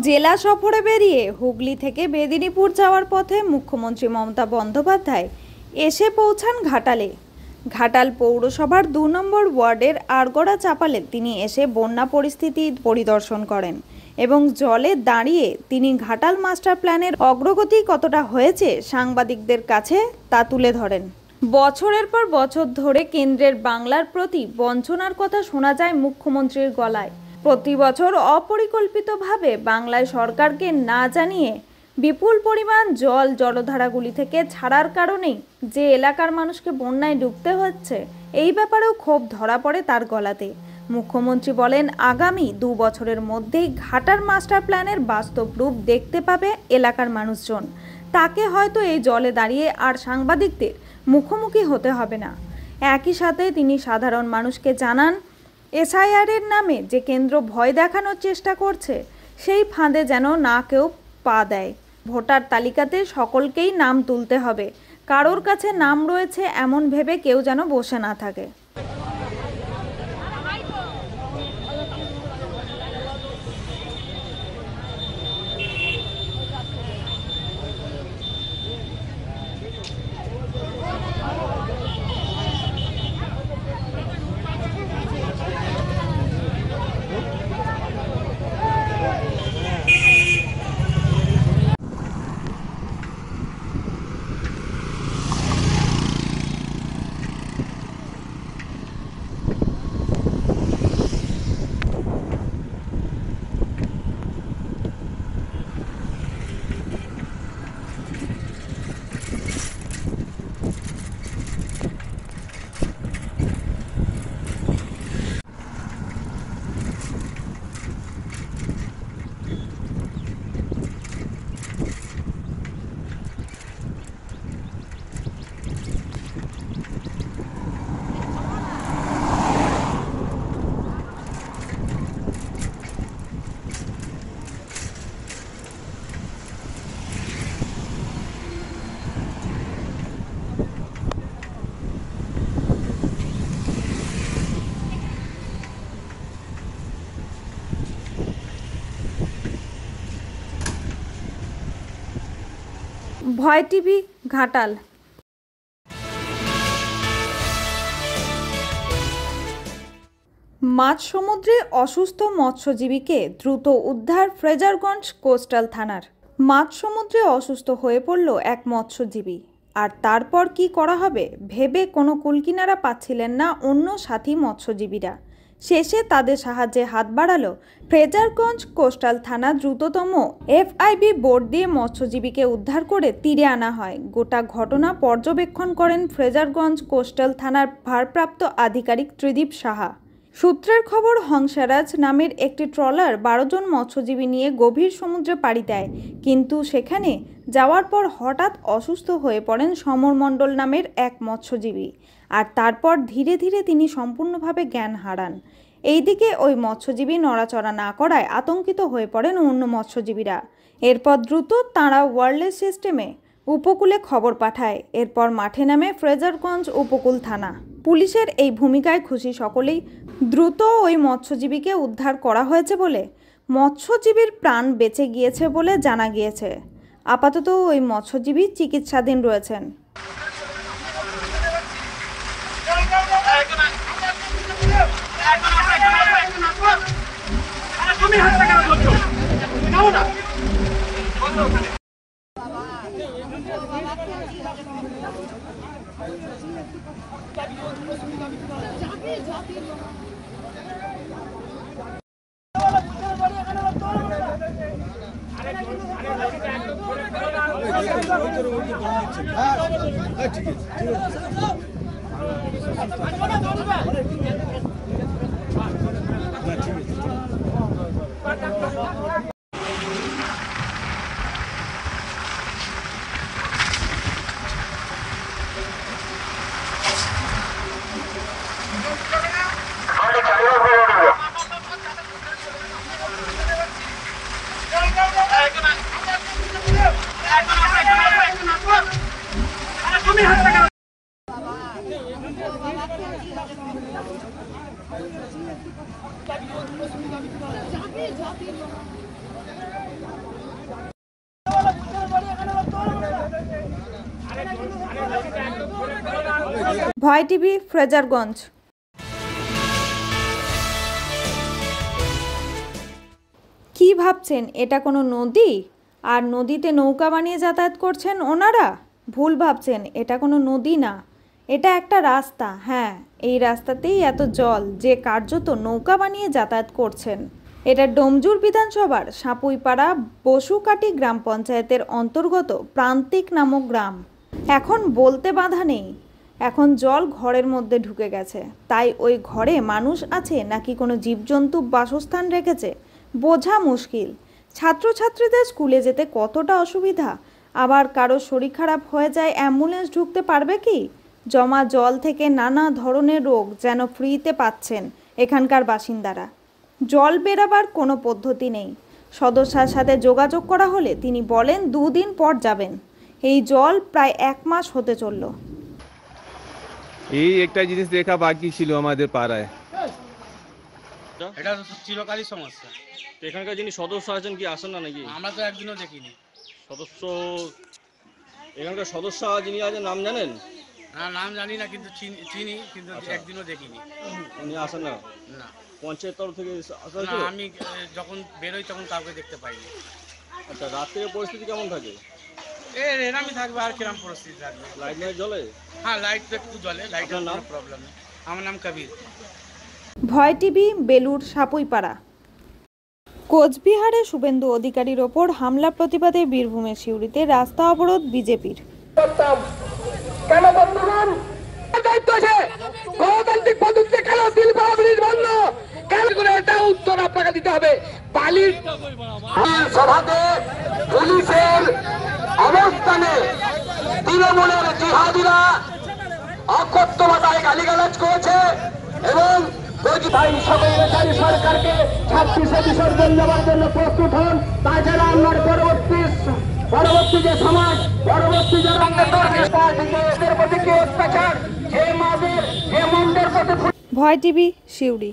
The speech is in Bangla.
জেলা সফরে বেরিয়ে হুগলি থেকে মেদিনীপুর যাওয়ার পথে মুখ্যমন্ত্রী মমতা বন্দ্যোপাধ্যায় এসে পৌঁছান ঘাটালে। ঘাটাল পৌরসভার ২ নম্বর ওয়ার্ডের আরগড়া চাপালে তিনি এসে বন্যা পরিস্থিতি পরিদর্শন করেন এবং জলে দাঁড়িয়ে তিনি ঘাটাল মাস্টার প্ল্যানের অগ্রগতি কতটা হয়েছে সাংবাদিকদের কাছে তা তুলে ধরেন। বছরের পর বছর ধরে কেন্দ্রের বাংলার প্রতি বঞ্চনার কথা শোনা যায় মুখ্যমন্ত্রীর গলায়। প্রতি বছর অপরিকল্পিতভাবে বাংলায় সরকারকে না জানিয়ে বিপুল পরিমাণ জল জলধারাগুলি থেকে ছাড়ার কারণেই যে এলাকার মানুষকে বন্যায় ডুবতে হচ্ছে, এই ব্যাপারেও ক্ষোভ ধরা পড়ে তার গলাতে। মুখ্যমন্ত্রী বলেন, আগামী 2 বছরের মধ্যেই ঘাটাল মাস্টার প্ল্যানের বাস্তব রূপ দেখতে পাবে এলাকার মানুষজন। তাকে হয়তো এই জলে দাঁড়িয়ে আর সাংবাদিকদের মুখোমুখি হতে হবে না। একই সাথে তিনি সাধারণ মানুষকে জানান, এসআইআরের নামে যে কেন্দ্র ভয় দেখানোর চেষ্টা করছে, সেই ফাঁদে যেন না কেউ পা দেয়। ভোটার তালিকাতে সকলকেই নাম তুলতে হবে, কারোর কাছে নাম রয়েছে এমন ভেবে কেউ যেন বসে না থাকে। ভয় টিভি, ঘাটাল। মাঝ সমুদ্রে অসুস্থ মৎস্যজীবীকে দ্রুত উদ্ধার ফ্রেজারগঞ্জ কোস্টাল থানার। মাঝ সমুদ্রে অসুস্থ হয়ে পড়ল এক মৎস্যজীবী, আর তারপর কি করা হবে ভেবে কোনো কুলকিনারা পাচ্ছিলেন না অন্য সাথী মৎস্যজীবীরা। শেষে তাদের সাহায্যে হাত বাড়ালো ফ্রেজারগঞ্জ কোস্টাল থানা। দ্রুততম এফআইবি বোট দিয়ে মৎস্যজীবীকে উদ্ধার করে তীরে আনা হয়। গোটা ঘটনা পর্যবেক্ষণ করেন ফ্রেজারগঞ্জ কোস্টাল থানার ভারপ্রাপ্ত আধিকারিক ত্রিদীপ সাহা। সূত্রের খবর, হংসারাজ নামের একটি ট্রলার 12 জন মৎস্যজীবী নিয়ে গভীর সমুদ্রে পাড়ি দেয়, কিন্তু সেখানে যাওয়ার পর হঠাৎ অসুস্থ হয়ে পড়েন সমর মণ্ডল নামের এক মৎস্যজীবী, আর তারপর ধীরে ধীরে তিনি সম্পূর্ণভাবে জ্ঞান হারান। এইদিকে ওই মৎস্যজীবী নড়াচড়া না করায় আতঙ্কিত হয়ে পড়েন অন্য মৎস্যজীবীরা। এরপর দ্রুত তাঁরা ওয়্যারলেস সিস্টেমে উপকূলে খবর পাঠায়। এরপর মাঠে নামে ফ্রেজারগঞ্জ উপকূল থানা। পুলিশের এই ভূমিকায় খুশি সকলেই। দ্রুত ওই মৎস্যজীবীকে উদ্ধার করা হয়েছে বলে মৎস্যজীবীর প্রাণ বেঁচে গিয়েছে বলে জানা গিয়েছে। আপাতত ওই মৎস্যজীবী চিকিৎসাধীন রয়েছেন। ভয় টিভি, ফ্রেজারগঞ্জ। কি ভাবছেন এটা কোনো নদী আর নদীতে নৌকা বানিয়ে যাতায়াত করছেন ওনারা? ভুল ভাবছেন, এটা কোনো নদী না, এটা একটা রাস্তা। হ্যাঁ, এই রাস্তাতেই এত জল যে কার্যত নৌকা বানিয়ে যাতায়াত করছেন। এটা ডোমজুর বিধানসভার সাপুইপাড়া বসুকাটি গ্রাম পঞ্চায়েতের অন্তর্গত প্রান্তিক নামক গ্রাম। এখন বলতে বাধা নেই, এখন জল ঘরের মধ্যে ঢুকে গেছে। তাই ওই ঘরে মানুষ আছে নাকি কোনো জীবজন্তু বাসস্থান রেখেছে বোঝা মুশকিল। ছাত্রছাত্রীদের স্কুলে যেতে কতটা অসুবিধা, আবার কারো শরীর খারাপ হয়ে যায়, অ্যাম্বুলেন্স ঢুকতে পারবে কি? জমা জল থেকে নানা ধরনের রোগ যেন ফ্রিতে পাচ্ছেন এখানকার বাসিন্দারা। জল বেরাবার কোনো পদ্ধতি নেই। সদস্যার সাথে যোগাযোগ করা হলে তিনি বলেন 2 দিন পর যাবেন। এই জল প্রায় 1 মাস হতে চলল। এই একটা জিনিস দেখা বাকি ছিল আমাদের পাড়ায়। এটা তো চিরকালই সমস্যা। তো এখানকার যিনি সদস্য আছেন কি আসেন না নাকি? আমরা তো একদিনও দেখিনি। সদস্য এখানকার সদস্য যিনি আছেন নাম জানেন? না, নাম জানি না, কিন্তু চিনি কিন্তু একদিনও দেখিনি। উনি আসেন না? না, পঞ্চায়েত তরফ থেকে আসা না, হয়েছে? আমি যখন বেরোই তখন কাউকে দেখতে পাইনি। আচ্ছা, রাত্রে পরিস্থিতি কেমন থাকে? এরমই থাকবে, আর কিরম পরিস্থিতি থাকবে। লাইট মাইট জ্বলে? হ্যাঁ, লাইট তো একটু জ্বলে, লাইটের আপনার নাম? কোনো প্রবলেম নেই। আমার নাম কবির। ভয় টিভি, বেলুর সাপুইপাড়া। কোচবিহারে শুভেন্দু অধিকারীর ওপর হামলা প্রতিবাদে বীরভূমের সিউড়িতে রাস্তা অবরোধ বিজেপির। কেন বন্ধুগণ, দায়িত্ব আছে গণতান্ত্রিক পদ্ধতিতে কেন দিল বাহাদুরির বন্ধ, কেন করে এটা উত্তর আপনাকে দিতে হবে। বালির সভাতে পুলিশের অবস্থানে তৃণমূলের জিহাদিরা অকথ্য ভাষায় গালিগালাজ করেছে এবং সকলকারী সরকারকে 26শে বিসর্জন দেওয়ার জন্য প্রস্তুত হন। তাছাড়া আমার পরবর্তী যে সমাজ, পরবর্তী যে প্রতি কি অত্যাচার, যে মাদের যে মন্দের প্রতি। ভয় টিভি, সিউড়ি।